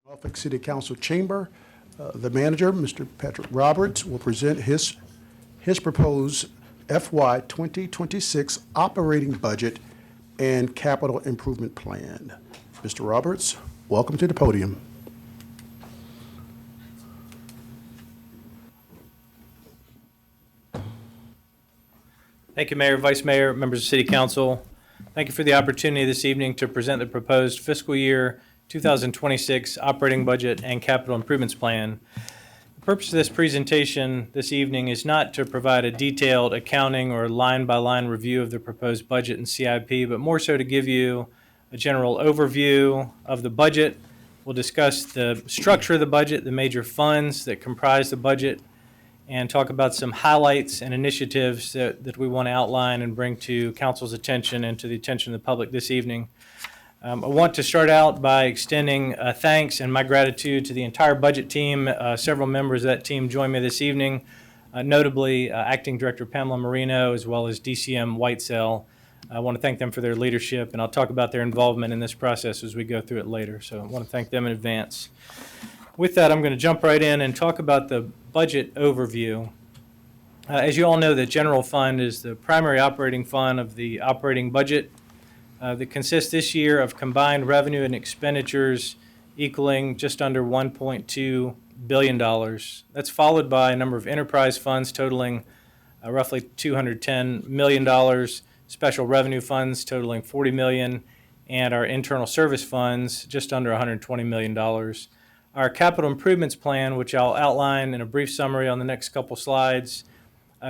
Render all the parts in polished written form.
Norfolk City Council Chamber. The manager, Mr. Patrick Roberts, will present his proposed FY 2026 operating budget and capital improvement plan. Mr. Roberts, welcome to the podium. Thank you, Mayor, Vice Mayor, members of City Council. Thank you for the opportunity this evening to present the proposed fiscal year 2026 operating budget and capital improvements plan. The purpose of this presentation this evening is not to provide a detailed accounting or line-by-line review of the proposed budget and CIP, but more so to give you a general overview of the budget. We'll discuss the structure of the budget, the major funds that comprise the budget, and talk about some highlights and initiatives that we want to outline and bring to Council's attention and to the attention of the public this evening. I want to start out by extending thanks and my gratitude to the entire budget team. Several members of that team join me this evening, notably Acting Director Pamela Marino as well as DCM Whitesell. I want to thank them for their leadership, and I'll talk about their involvement in this process as we go through it later. So I want to thank them in advance. With that, I'm going to jump right in and talk about the budget overview. As you all know, the general fund is the primary operating fund of the operating budget. That consists this year of combined revenue and expenditures equaling just under $1.2 billion. That's followed by a number of enterprise funds totaling roughly $210 million, special revenue funds totaling $40 million, and our internal service funds just under $120 million. Our capital improvements plan, which I'll outline in a brief summary on the next couple slides,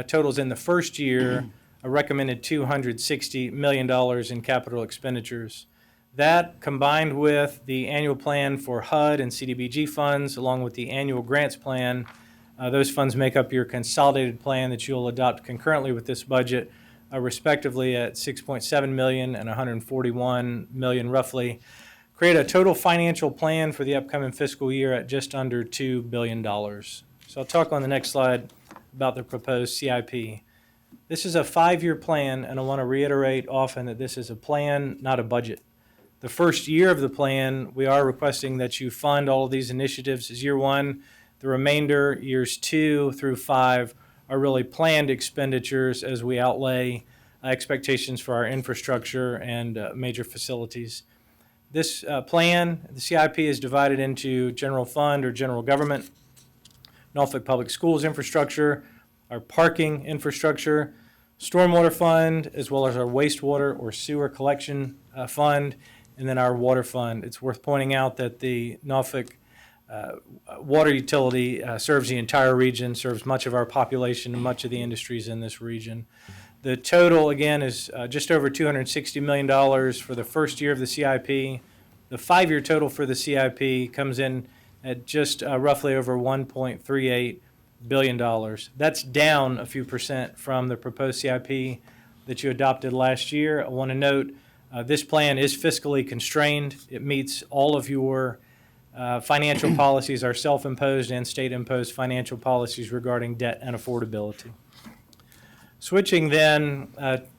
totals in the first year a recommended $260 million in capital expenditures. That, combined with the annual plan for HUD and CDBG funds, along with the annual grants plan, those funds make up your consolidated plan that you'll adopt concurrently with this budget, respectively at $6.7 million and $141 million roughly, create a total financial plan for the upcoming fiscal year at just under $2 billion. So I'll talk on the next slide about the proposed CIP. This is a 5-year plan, and I want to reiterate often that this is a plan, not a budget. The first year of the plan, we are requesting that you fund all of these initiatives as year one. The remainder, years 2 through 5, are really planned expenditures as we outlay expectations for our infrastructure and major facilities. This plan, the CIP, is divided into general fund or general government, Norfolk Public Schools infrastructure, our parking infrastructure, stormwater fund, as well as our wastewater or sewer collection fund, and then our water fund. It's worth pointing out that the Norfolk water utility serves the entire region, serves much of our population and much of the industries in this region. The total, again, is just over $260 million for the first year of the CIP. The 5-year total for the CIP comes in at just roughly over $1.38 billion. That's down a few percent from the proposed CIP that you adopted last year. I want to note this plan is fiscally constrained. It meets all of your financial policies, our self-imposed and state-imposed financial policies regarding debt and affordability. Switching then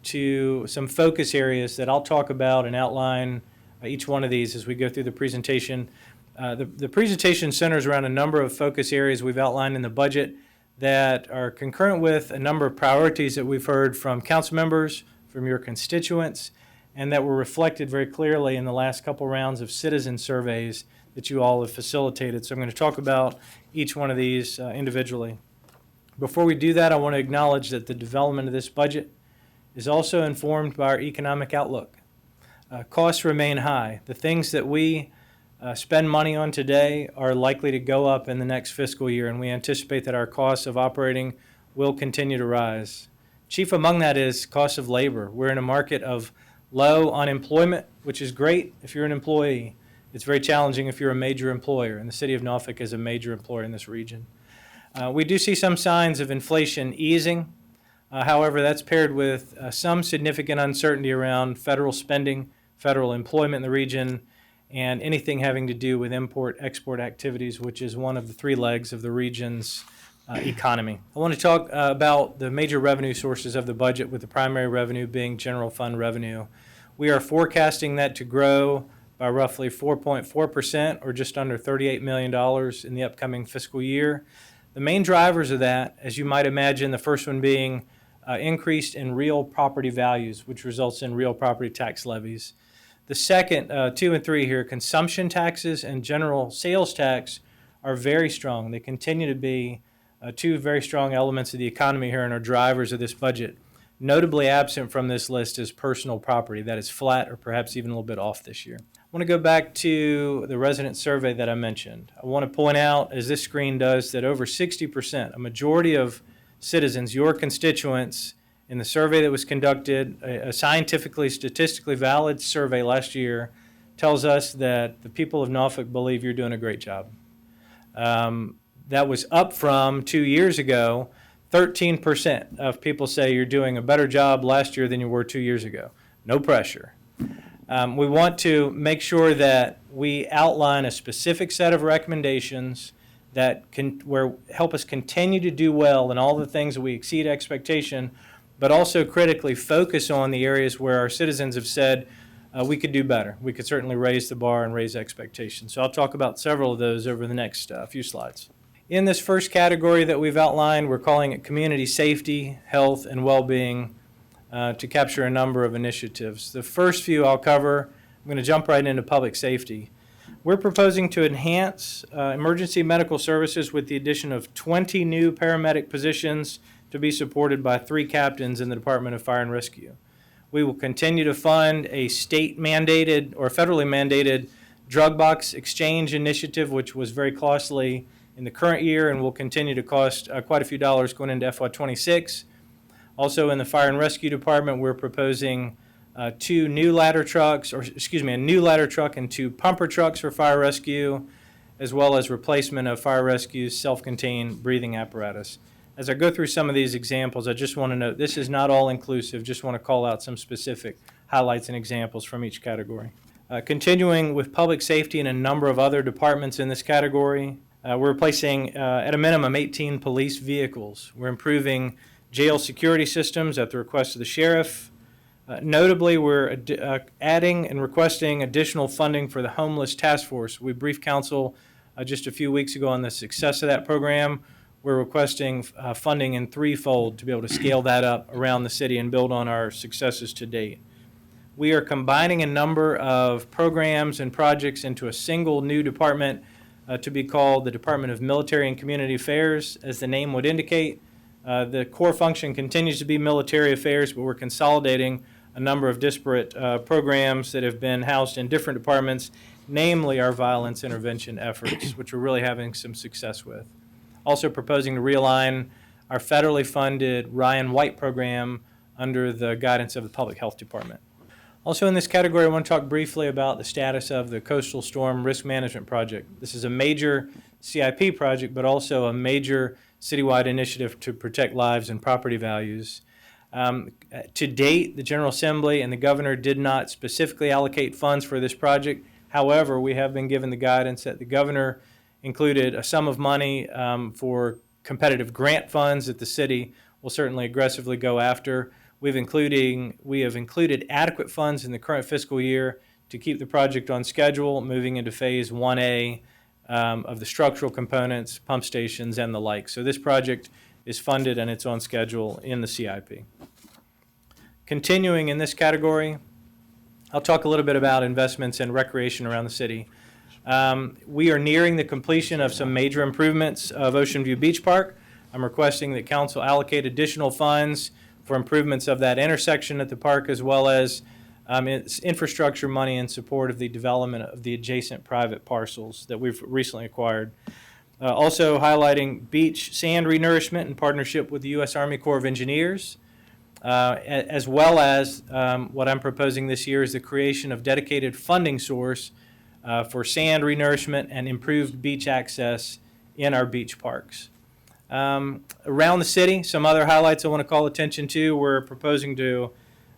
to some focus areas that I'll talk about and outline each one of these as we go through the presentation. The presentation centers around a number of focus areas we've outlined in the budget that are concurrent with a number of priorities that we've heard from council members, from your constituents, and that were reflected very clearly in the last couple rounds of citizen surveys that you all have facilitated. So I'm going to talk about each one of these individually. Before we do that, I want to acknowledge that the development of this budget is also informed by our economic outlook. Costs remain high. The things that we spend money on today are likely to go up in the next fiscal year, and we anticipate that our costs of operating will continue to rise. Chief among that is cost of labor. We're in a market of low unemployment, which is great if you're an employee. It's very challenging if you're a major employer, and the city of Norfolk is a major employer in this region. We do see some signs of inflation easing. However, that's paired with some significant uncertainty around federal spending, federal employment in the region, and anything having to do with import-export activities, which is one of the 3 legs of the region's economy. I want to talk about the major revenue sources of the budget, with the primary revenue being general fund revenue. We are forecasting that to grow by roughly 4.4%, or just under $38 million in the upcoming fiscal year. The main drivers of that, as you might imagine, the first one being increased in real property values, which results in real property tax levies. The second, 2 and 3 here, consumption taxes and general sales tax are very strong. They continue to be two very strong elements of the economy here and are drivers of this budget. Notably absent from this list is personal property. That is flat or perhaps even a little bit off this year. I want to go back to the resident survey that I mentioned. I want to point out, as this screen does, that over 60%, a majority of citizens, your constituents, in the survey that was conducted, a scientifically, statistically valid survey last year, tells us that the people of Norfolk believe you're doing a great job. That was up from 2 years ago. 13% of people say you're doing a better job last year than you were 2 years ago. No pressure. We want to make sure that we outline a specific set of recommendations that help us continue to do well in all the things that we exceed expectation, but also critically focus on the areas where our citizens have said we could do better. We could certainly raise the bar and raise expectations. So I'll talk about several of those over the next few slides. In this first category that we've outlined, we're calling it community safety, health, and well-being to capture a number of initiatives. The first few I'll cover, I'm going to jump right into public safety. We're proposing to enhance emergency medical services with the addition of 20 new paramedic positions to be supported by 3 captains in the Department of Fire and Rescue. We will continue to fund a state-mandated or federally mandated drug box exchange initiative, which was very costly in the current year and will continue to cost quite a few dollars going into FY26. Also in the Fire and Rescue Department, we're proposing a new ladder truck and 2 pumper trucks for fire rescue, as well as replacement of fire rescue's self-contained breathing apparatus. As I go through some of these examples, I just want to note this is not all inclusive, just want to call out some specific highlights and examples from each category. Continuing with public safety and a number of other departments in this category, we're replacing, at a minimum, 18 police vehicles. We're improving jail security systems at the request of the sheriff. Notably, we're adding and requesting additional funding for the homeless task force. We briefed council just a few weeks ago on the success of that program. We're requesting funding in threefold to be able to scale that up around the city and build on our successes to date. We are combining a number of programs and projects into a single new department to be called the Department of Military and Community Affairs. As the name would indicate, the core function continues to be military affairs, but we're consolidating a number of disparate programs that have been housed in different departments, namely our violence intervention efforts, which we're really having some success with. Also proposing to realign our federally funded Ryan White program under the guidance of the Public Health Department. Also in this category, I want to talk briefly about the status of the Coastal Storm Risk Management Project. This is a major CIP project, but also a major citywide initiative to protect lives and property values. To date, the General Assembly and the Governor did not specifically allocate funds for this project. However, we have been given the guidance that the Governor included a sum of money for competitive grant funds that the city will certainly aggressively go after. We have included adequate funds in the current fiscal year to keep the project on schedule, moving into Phase 1A of the structural components, pump stations, and the like. So this project is funded and it's on schedule in the CIP. Continuing in this category, I'll talk a little bit about investments in recreation around the city. We are nearing the completion of some major improvements of Ocean View Beach Park. I'm requesting that council allocate additional funds for improvements of that intersection at the park, as well as infrastructure money in support of the development of the adjacent private parcels that we've recently acquired. Also highlighting beach sand renourishment in partnership with the U.S. Army Corps of Engineers, as well as what I'm proposing this year is the creation of dedicated funding source for sand renourishment and improved beach access in our beach parks. Around the city, some other highlights I want to call attention to. We're proposing to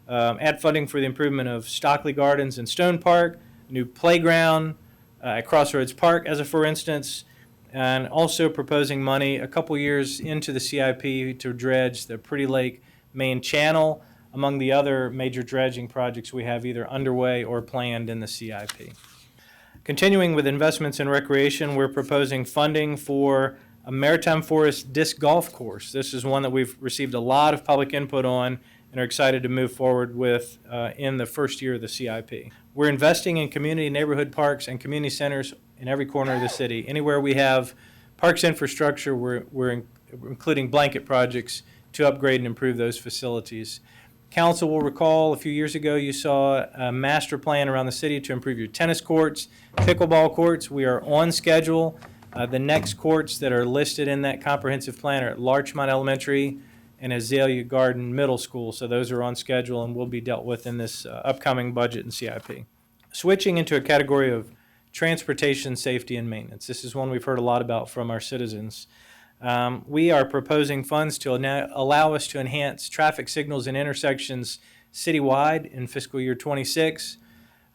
add funding for the improvement of Stockley Gardens and Stone Park, new playground at Crossroads Park, as a for instance, and also proposing money a couple years into the CIP to dredge the Pretty Lake main channel, among the other major dredging projects we have either underway or planned in the CIP. Continuing with investments in recreation, we're proposing funding for a Maritime Forest disc golf course. This is one that we've received a lot of public input on and are excited to move forward with in the first year of the CIP. We're investing in community neighborhood parks and community centers in every corner of the city. Anywhere we have parks infrastructure, we're including blanket projects to upgrade and improve those facilities. Council will recall a few years ago you saw a master plan around the city to improve your tennis courts, pickleball courts. We are on schedule. The next courts that are listed in that comprehensive plan are at Larchmont Elementary and Azalea Garden Middle School. So those are on schedule and will be dealt with in this upcoming budget and CIP. Switching into a category of transportation safety and maintenance. This is one we've heard a lot about from our citizens. We are proposing funds to allow us to enhance traffic signals and intersections citywide in fiscal year 26.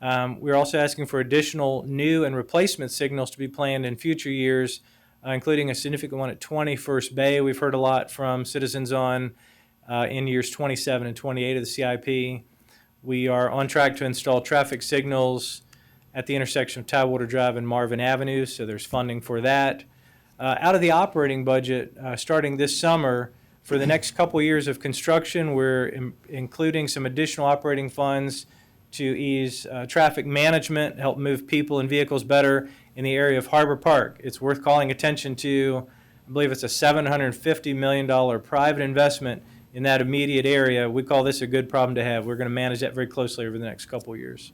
We're also asking for additional new and replacement signals to be planned in future years, including a significant one at 21st Bay. We've heard a lot from citizens on in years 27 and 28 of the CIP. We are on track to install traffic signals at the intersection of Tidewater Drive and Marvin Avenue, so there's funding for that. Out of the operating budget, starting this summer, for the next couple years of construction, we're including some additional operating funds to ease traffic management, help move people and vehicles better in the area of Harbor Park. It's worth calling attention to. I believe it's a $750 million private investment in that immediate area. We call this a good problem to have. We're going to manage that very closely over the next couple of years.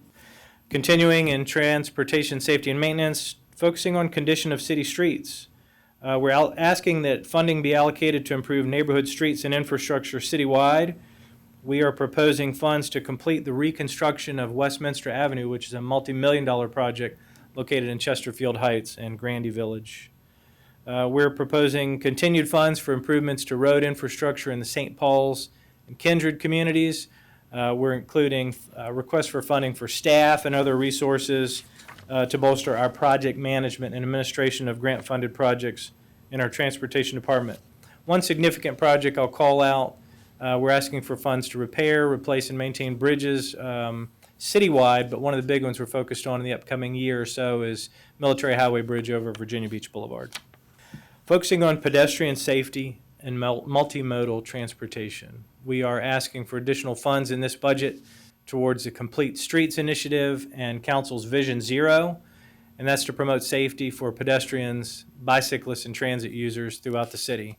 Continuing in transportation safety and maintenance, focusing on condition of city streets. We're asking that funding be allocated to improve neighborhood streets and infrastructure citywide. We are proposing funds to complete the reconstruction of Westminster Avenue, which is a multi-million-dollar project located in Chesterfield Heights and Grandy Village. We're proposing continued funds for improvements to road infrastructure in the St. Paul's and Kindred communities. We're including requests for funding for staff and other resources to bolster our project management and administration of grant-funded projects in our transportation department. One significant project I'll call out, we're asking for funds to repair, replace, and maintain bridges citywide, but one of the big ones we're focused on in the upcoming year or so is Military Highway Bridge over Virginia Beach Boulevard. Focusing on pedestrian safety and multimodal transportation. We are asking for additional funds in this budget towards the Complete Streets Initiative and Council's Vision Zero, and that's to promote safety for pedestrians, bicyclists, and transit users throughout the city.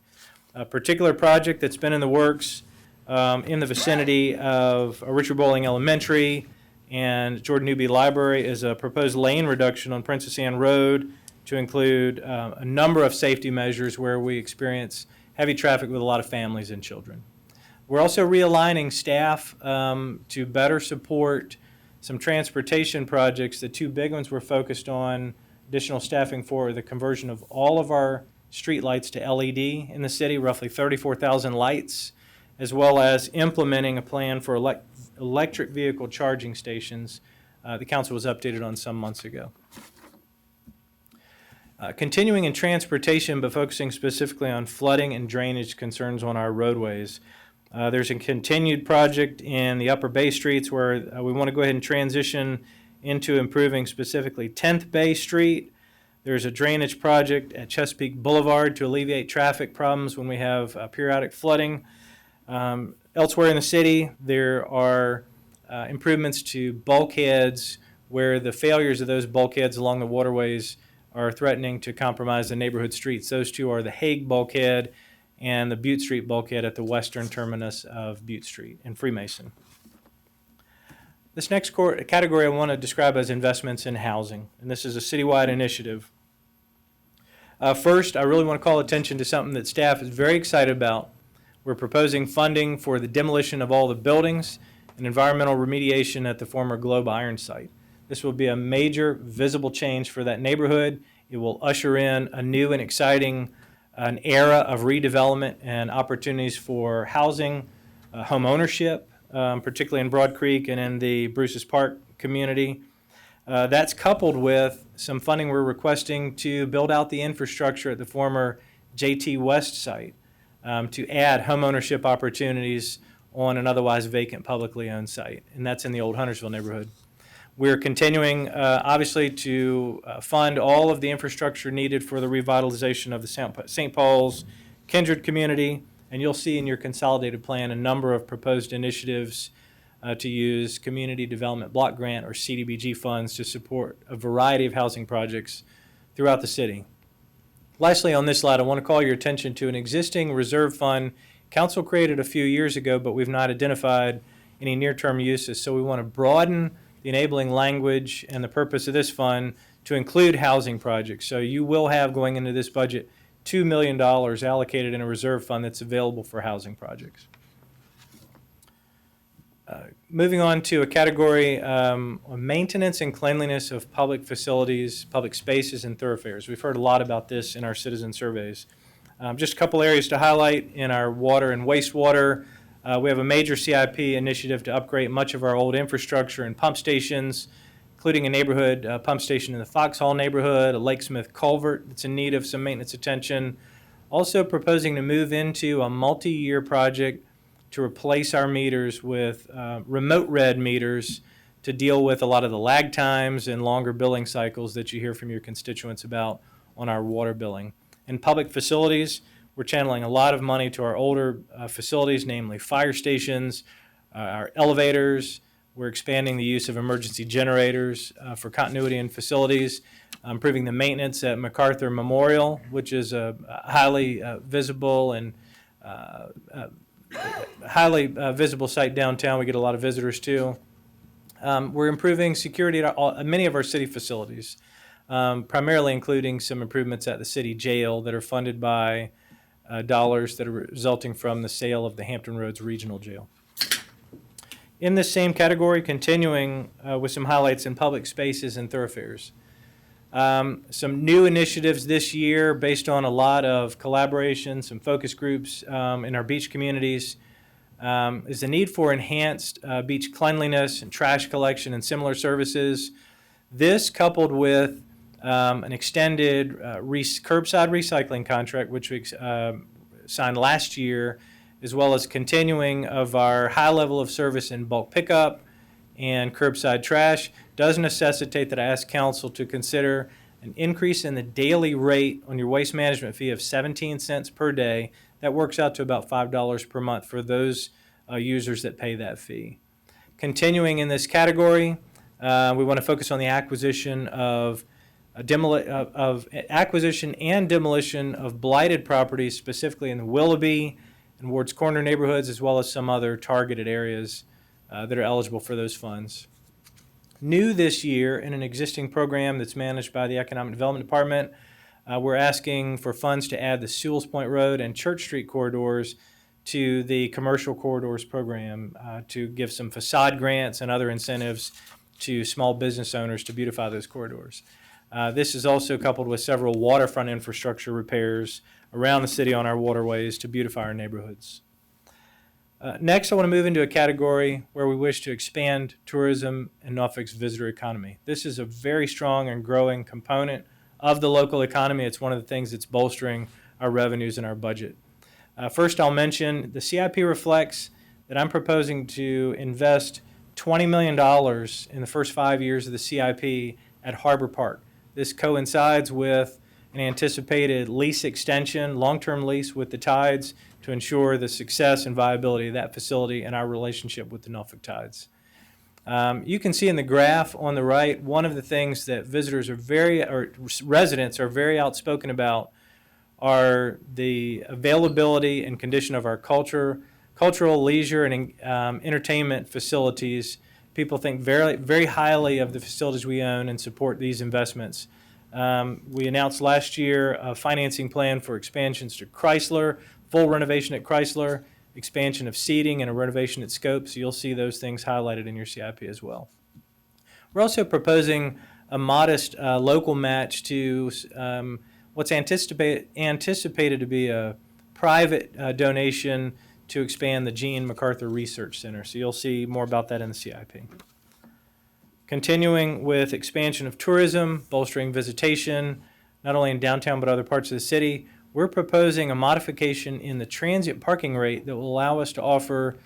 A particular project that's been in the works in the vicinity of Richard Bowling Elementary and Jordan Newby Library is a proposed lane reduction on Princess Anne Road to include a number of safety measures where we experience heavy traffic with a lot of families and children. We're also realigning staff to better support some transportation projects. The two big ones we're focused on additional staffing for the conversion of all of our street lights to LED in the city, roughly 34,000 lights, as well as implementing a plan for electric vehicle charging stations. The council was updated on some months ago. Continuing in transportation, but focusing specifically on flooding and drainage concerns on our roadways. There's a continued project in the Upper Bay Streets where we want to go ahead and transition into improving specifically 10th Bay Street. There's a drainage project at Chesapeake Boulevard to alleviate traffic problems when we have periodic flooding. Elsewhere in the city, there are improvements to bulkheads where the failures of those bulkheads along the waterways are threatening to compromise the neighborhood streets. Those two are the Hague Bulkhead and the Butte Street Bulkhead at the western terminus of Butte Street in Freemason. This next category I want to describe as investments in housing, and this is a citywide initiative. First, I really want to call attention to something that staff is very excited about. We're proposing funding for the demolition of all the buildings and environmental remediation at the former Globe Iron site. This will be a major visible change for that neighborhood. It will usher in a new and exciting an era of redevelopment and opportunities for housing, home ownership, particularly in Broad Creek and in the Bruce's Park community. That's coupled with some funding we're requesting to build out the infrastructure at the former JT West site to add home ownership opportunities on an otherwise vacant publicly owned site, and that's in the old Huntersville neighborhood. We're continuing, obviously, to fund all of the infrastructure needed for the revitalization of the St. Paul's Kindred community, and you'll see in your consolidated plan a number of proposed initiatives to use Community Development Block Grant or CDBG funds to support a variety of housing projects throughout the city. Lastly, on this slide, I want to call your attention to an existing reserve fund Council created a few years ago, but we've not identified any near-term uses, so we want to broaden the enabling language and the purpose of this fund to include housing projects. So you will have, going into this budget, $2 million allocated in a reserve fund that's available for housing projects. Moving on to a category on maintenance and cleanliness of public facilities, public spaces, and thoroughfares. We've heard a lot about this in our citizen surveys. Just a couple areas to highlight in our water and wastewater. We have a major CIP initiative to upgrade much of our old infrastructure and pump stations, including a neighborhood pump station in the Foxhall neighborhood, a Lake Smith culvert that's in need of some maintenance attention. Also proposing to move into a multi-year project to replace our meters with remote read meters to deal with a lot of the lag times and longer billing cycles that you hear from your constituents about on our water billing. In public facilities, we're channeling a lot of money to our older facilities, namely fire stations, our elevators. We're expanding the use of emergency generators for continuity in facilities, improving the maintenance at MacArthur Memorial, which is a highly visible and highly visible site downtown. We get a lot of visitors too. We're improving security at many of our city facilities, primarily including some improvements at the city jail that are funded by dollars that are resulting from the sale of the Hampton Roads Regional Jail. In this same category, continuing with some highlights in public spaces and thoroughfares. Some new initiatives this year based on a lot of collaboration, some focus groups in our beach communities, is the need for enhanced beach cleanliness and trash collection and similar services. This, coupled with an extended curbside recycling contract, which we signed last year, as well as continuing of our high level of service in bulk pickup and curbside trash, does necessitate that I ask council to consider an increase in the daily rate on your waste management fee of 17 cents per day. That works out to about $5 per month for those users that pay that fee. Continuing in this category, we want to focus on the acquisition acquisition and demolition of blighted properties, specifically in the Willoughby and Ward's Corner neighborhoods, as well as some other targeted areas that are eligible for those funds. New this year, in an existing program that's managed by the Economic Development Department, we're asking for funds to add the Sewells Point Road and Church Street corridors to the Commercial Corridors program to give some facade grants and other incentives to small business owners to beautify those corridors. This is also coupled with several waterfront infrastructure repairs around the city on our waterways to beautify our neighborhoods. Next, I want to move into a category where we wish to expand tourism and Norfolk's visitor economy. This is a very strong and growing component of the local economy. It's one of the things that's bolstering our revenues and our budget. First, I'll mention the CIP reflects that I'm proposing to invest $20 million in the first 5 years of the CIP at Harbor Park. This coincides with an anticipated lease extension, long-term lease with the Tides, to ensure the success and viability of that facility and our relationship with the Norfolk Tides. You can see in the graph on the right, one of the things that residents are very outspoken about are the availability and condition of our cultural, leisure, and entertainment facilities. People think very, very highly of the facilities we own and support these investments. We announced last year a financing plan for expansions to Chrysler, full renovation at Chrysler, expansion of seating, and a renovation at Scope. So you'll see those things highlighted in your CIP as well. We're also proposing a modest local match to what's anticipated to be a private donation to expand the Gene MacArthur Research Center. So you'll see more about that in the CIP. Continuing with expansion of tourism, bolstering visitation, not only in downtown but other parts of the city, we're proposing a modification in the transient parking rate that will allow us to offer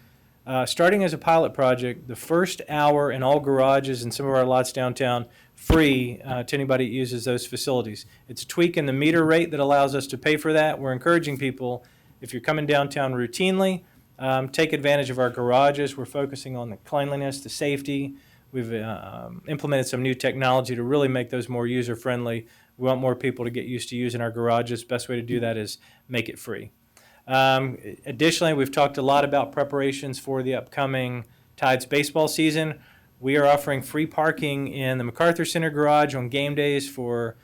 Starting as a pilot project, the first hour in all garages and some of our lots downtown, free to anybody that uses those facilities. It's a tweak in the meter rate that allows us to pay for that. We're encouraging people, if you're coming downtown routinely, take advantage of our garages. We're focusing on the cleanliness, the safety. We've implemented some new technology to really make those more user-friendly. We want more people to get used to using our garages. Best way to do that is make it free. Additionally, we've talked a lot about preparations for the upcoming Tides baseball season. We are offering free parking in the MacArthur Center garage on game days for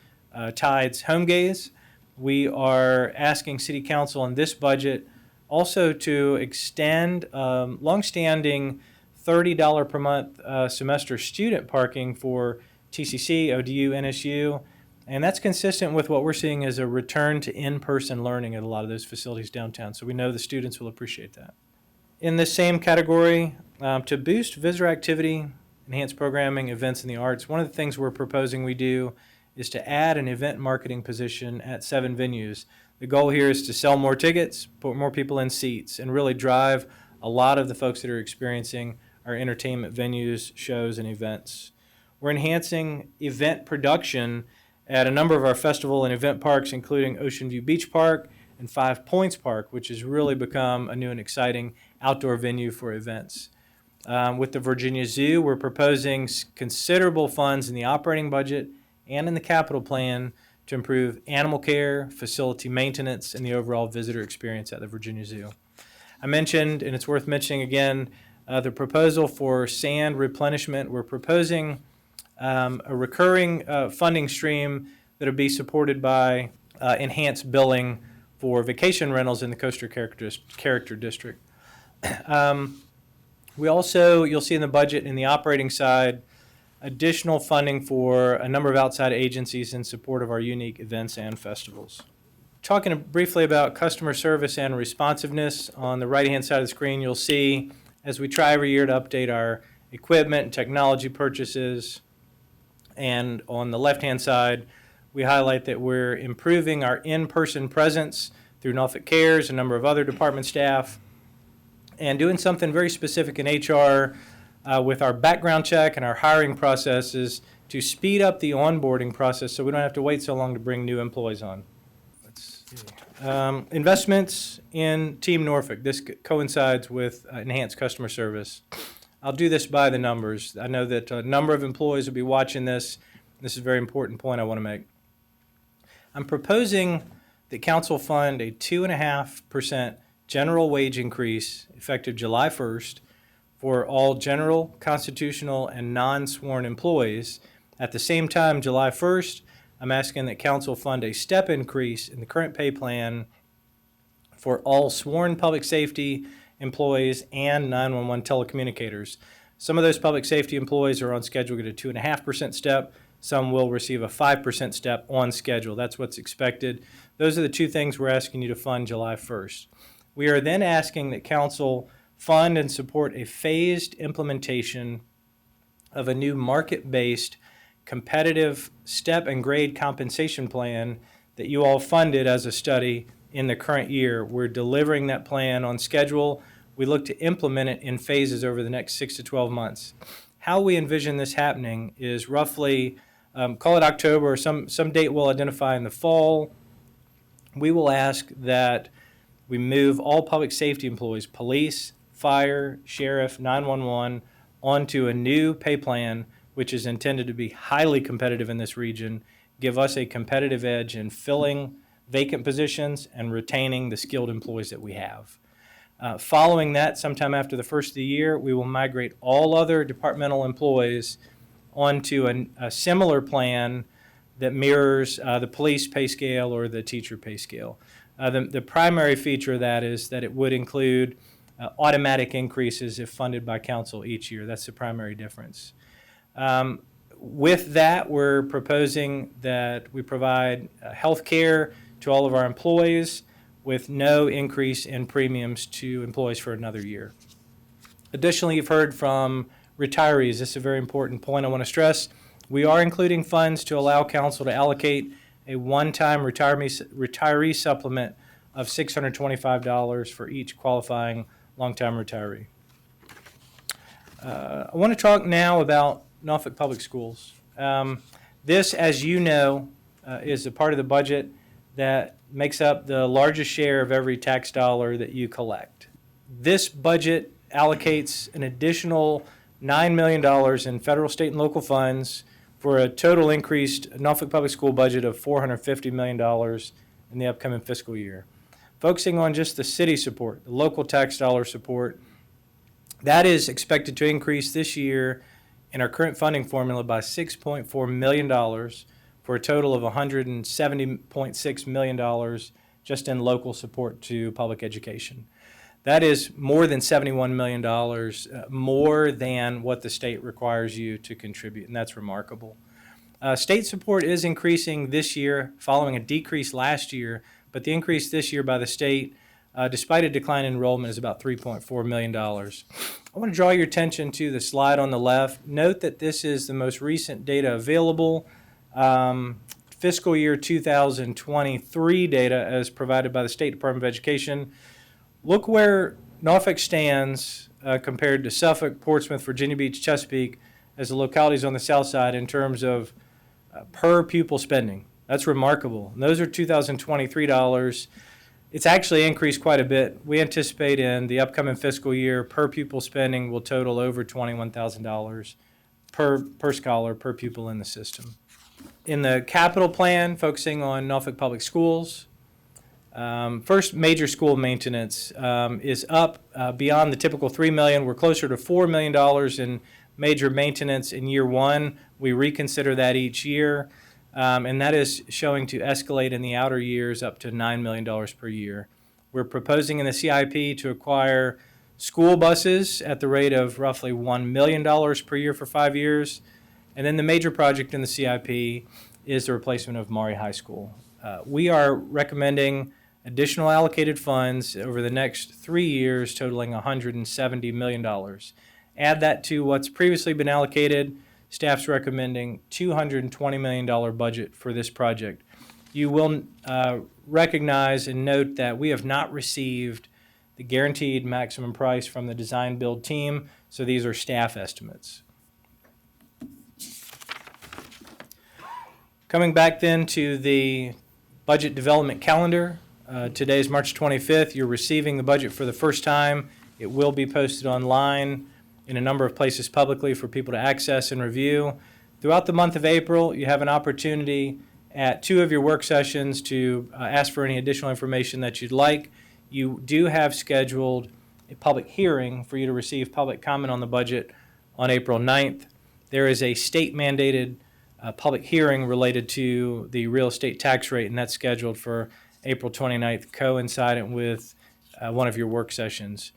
Tides home games. We are asking City Council in this budget also to extend longstanding $30 per month semester student parking for TCC, ODU, NSU. And that's consistent with what we're seeing as a return to in-person learning at a lot of those facilities downtown. So we know the students will appreciate that. In this same category, to boost visitor activity, enhance programming, events, and the arts, one of the things we're proposing we do is to add an event marketing position at 7 venues. The goal here is to sell more tickets, put more people in seats, and really drive a lot of the folks that are experiencing our entertainment venues, shows, and events. We're enhancing event production at a number of our festival and event parks, including Ocean View Beach Park and Five Points Park, which has really become a new and exciting outdoor venue for events. With the Virginia Zoo, we're proposing considerable funds in the operating budget and in the capital plan to improve animal care, facility maintenance, and the overall visitor experience at the Virginia Zoo. I mentioned, and it's worth mentioning again, the proposal for sand replenishment. We're proposing a recurring funding stream that will be supported by enhanced billing for vacation rentals in the Coastal Character District. We also, you'll see in the budget in the operating side, additional funding for a number of outside agencies in support of our unique events and festivals. Talking briefly about customer service and responsiveness, on the right-hand side of the screen, you'll see as we try every year to update our equipment and technology purchases. And on the left-hand side, we highlight that we're improving our in-person presence through Norfolk Cares, a number of other department staff, and doing something very specific in HR with our background check and our hiring processes to speed up the onboarding process so we don't have to wait so long to bring new employees on. Let's see. Investments in Team Norfolk. This coincides with enhanced customer service. I'll do this by the numbers. I know that a number of employees will be watching this. This is a very important point I want to make. I'm proposing that council fund a 2.5% general wage increase effective July 1st for all general, constitutional, and non-sworn employees. At the same time, July 1st, I'm asking that council fund a step increase in the current pay plan for all sworn public safety employees and 911 telecommunicators. Some of those public safety employees are on schedule to get a 2.5% step. Some will receive a 5% step on schedule. That's what's expected. Those are the two things we're asking you to fund July 1st. We are then asking that council fund and support a phased implementation of a new market-based competitive step and grade compensation plan that you all funded as a study in the current year. We're delivering that plan on schedule. We look to implement it in phases over the next 6 to 12 months. How we envision this happening is roughly, call it October, or some date we'll identify in the fall. We will ask that we move all public safety employees, police, fire, sheriff, 911, onto a new pay plan, which is intended to be highly competitive in this region, give us a competitive edge in filling vacant positions and retaining the skilled employees that we have. Following that, sometime after the first of the year, we will migrate all other departmental employees onto a similar plan that mirrors the police pay scale or the teacher pay scale. The primary feature of that is that it would include automatic increases if funded by council each year. That's the primary difference. With that, we're proposing that we provide health care to all of our employees with no increase in premiums to employees for another year. Additionally, you've heard from retirees. This is a very important point I want to stress. We are including funds to allow council to allocate a one-time retiree supplement of $625 for each qualifying long-time retiree. I want to talk now about Norfolk Public Schools. This, as you know, is a part of the budget that makes up the largest share of every tax dollar that you collect. This budget allocates an additional $9 million in federal, state, and local funds for a total increased Norfolk Public School budget of $450 million in the upcoming fiscal year. Focusing on just the city support, the local tax dollar support, that is expected to increase this year in our current funding formula by $6.4 million for a total of $170.6 million just in local support to public education. That is more than $71 million, more than what the state requires you to contribute, and that's remarkable. State support is increasing this year following a decrease last year, but the increase this year by the state, despite a decline in enrollment, is about $3.4 million. I want to draw your attention to the slide on the left. Note that this is the most recent data available, fiscal year 2023 data as provided by the State Department of Education. Look where Norfolk stands compared to Suffolk, Portsmouth, Virginia Beach, Chesapeake as the localities on the south side in terms of per pupil spending. That's remarkable. And those are 2023 dollars. It's actually increased quite a bit. We anticipate in the upcoming fiscal year, per pupil spending will total over $21,000 per scholar, per pupil in the system. In the capital plan, focusing on Norfolk Public Schools, first, major school maintenance is up beyond the typical $3 million. We're closer to $4 million in major maintenance in year one. We reconsider that each year. And that is showing to escalate in the outer years up to $9 million per year. We're proposing in the CIP to acquire school buses at the rate of roughly $1 million per year for 5 years. And then the major project in the CIP is the replacement of Maury High School. We are recommending additional allocated funds over the next 3 years totaling $170 million. Add that to what's previously been allocated. Staff's recommending $220 million budget for this project. You will recognize and note that we have not received the guaranteed maximum price from the design build team, so these are staff estimates. Coming back then to the budget development calendar, today is March 25th. You're receiving the budget for the first time. It will be posted online in a number of places publicly for people to access and review. Throughout the month of April, you have an opportunity at 2 of your work sessions to ask for any additional information that you'd like. You do have scheduled a public hearing for you to receive public comment on the budget on April 9th. There is a state-mandated public hearing related to the real estate tax rate, and that's scheduled for April 29th, coincident with one of your work sessions.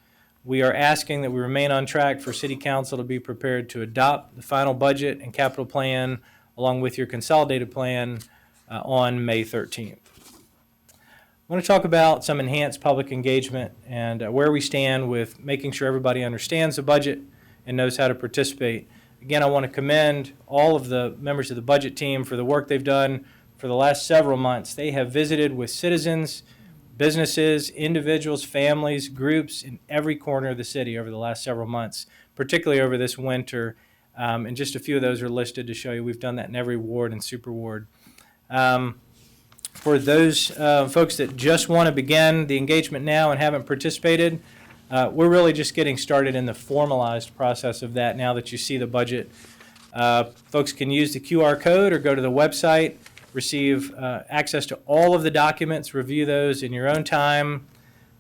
We are asking that we remain on track for City Council to be prepared to adopt the final budget and capital plan along with your consolidated plan on May 13th. I want to talk about some enhanced public engagement and where we stand with making sure everybody understands the budget and knows how to participate. Again, I want to commend all of the members of the budget team for the work they've done for the last several months. They have visited with citizens, businesses, individuals, families, groups in every corner of the city over the last several months, particularly over this winter. And just a few of those are listed to show you we've done that in every ward and super ward. For those folks that just want to begin the engagement now and haven't participated, we're really just getting started in the formalized process of that now that you see the budget. Folks can use the QR code or go to the website, receive access to all of the documents, review those in your own time.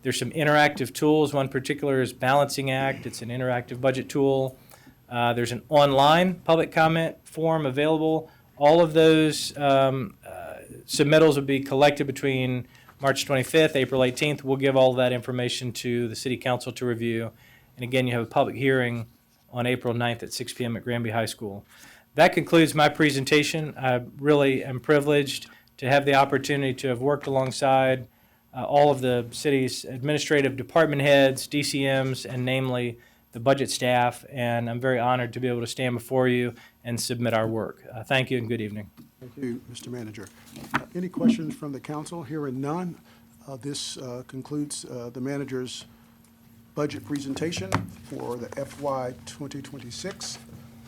There's some interactive tools. One particular is Balancing Act. It's an interactive budget tool. There's an online public comment form available. All of those submittals will be collected between March 25th, April 18th. We'll give all of that information to the City Council to review. And again, you have a public hearing on April 9th at 6 p.m. at Granby High School. That concludes my presentation. I really am privileged to have the opportunity to have worked alongside all of the city's administrative department heads, DCMs, and namely the budget staff, and I'm very honored to be able to stand before you and submit our work. Thank you and good evening. Thank you, Mr. Manager. Any questions from the council? Hearing none, this concludes the manager's budget presentation for the FY 2026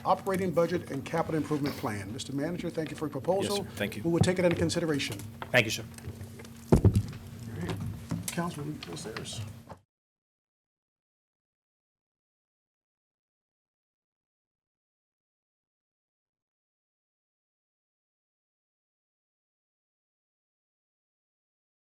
operating budget and capital improvement plan. Mr. Manager, thank you for your proposal. Yes, sir. Thank you. We will take it into consideration. Thank you, sir. Councilman, what's theirs?